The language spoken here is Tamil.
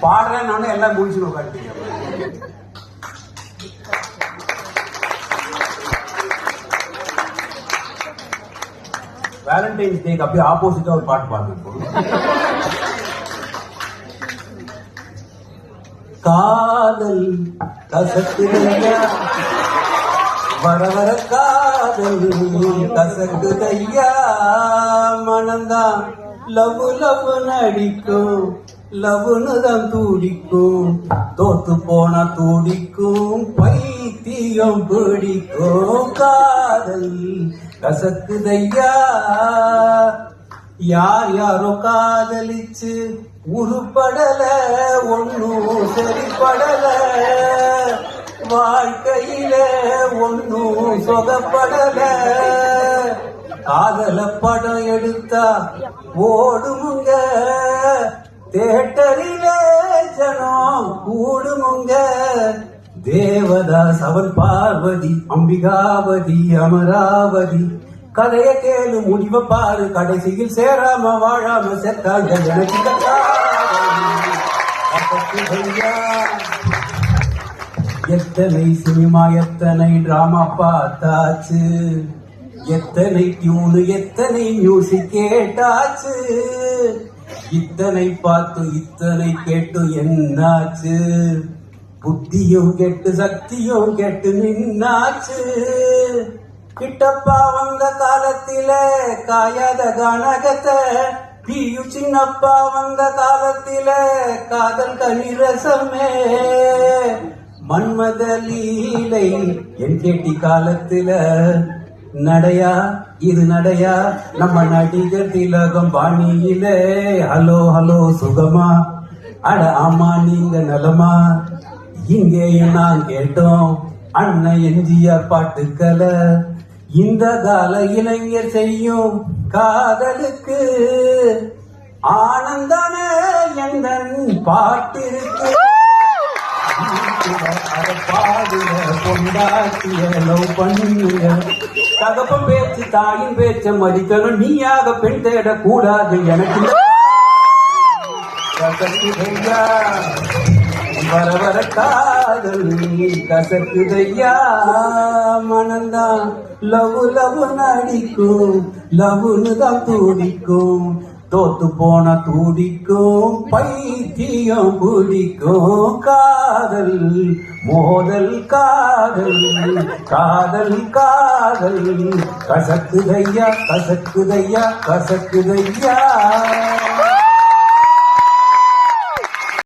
பாடுறேன் நானும் எல்லாம் முடிச்சுன்னு உட்காந்துட்டீங்க. வேலண்டைன்ஸ் டேக்கு அப்படியே ஆப்போசிட்டா ஒரு பாட்டு பாடுறோம். காதல் கசக்குதையா வர வர காதல் கசக்குதையா மனந்தான் லவ் லவ் நடிக்கும் லவ்னு தான் துடிக்கும் தோத்து போனா துடிக்கும் பைத்தியம் பிடிக்கும் காதல் கசக்குதையா யார் யாரோ காதலிச்சு உருப்படல ஒன்னும் சரிப்படல வாழ்க்கையில ஒன்னும் சொகப்படல காதல படம் எடுத்தா ஓடுமுங்க தேட்டரிலே ஜனம் கூடுமுங்க தேவதாஸ் அவன் பார்வதி அம்பிகாவதி அமராவதி கதைய கேளு முடிவ பாரு கடைசியில் சேராம வாழாம செத்தாங்க எனக்கு எத்தனை சினிமா எத்தனை டிராமா பார்த்தாச்சு எத்தனை டியூனு எத்தனை மியூசிக் கேட்டாச்சு இத்தனை பார்த்து இத்தனை கேட்டு என்னாச்சு புத்தியும் கெட்டு சக்தியும் கெட்டு நின்னாச்சு கிட்டப்பா வந்த காலத்தில காயாத கனகத்தை பியு சின்னப்பா வந்த காலத்தில காதல் கனிரசமே மன்மத லீலை என் கேட்டி காலத்தில நடையா இது நடையா நம்ம நடிகர் திலகம் பாணியிலே ஹலோ ஹலோ சுகமா அட ஆமா நீங்க நலமா இங்கேயும் நான் கேட்டோம் அண்ணன் எம்ஜிஆர் பாட்டுக்களை இந்த கால இளைஞர் செய்யும் காதலுக்கு ஆனந்தான எந்தன் பாட்டிருக்கு பாடுக கொண்டாட்டிய லவ் பண்ணுங்க தகப்பம் பேச்சு தாயின் பேச்ச மதிக்கணும் நீயாக பெண் தேட கூடாது எனக்கு வர வர காதல் கசக்குதையா மனந்தான் லவ் லவ் நடிக்கும் லவ்னு தான் துடிக்கும் தோத்து போன துடிக்கும் பைத்தியம் பிடிக்கும் காதல் மோதல் காதல் காதல் காதல் கசக்குதையா கசக்குதையா கசக்குதையா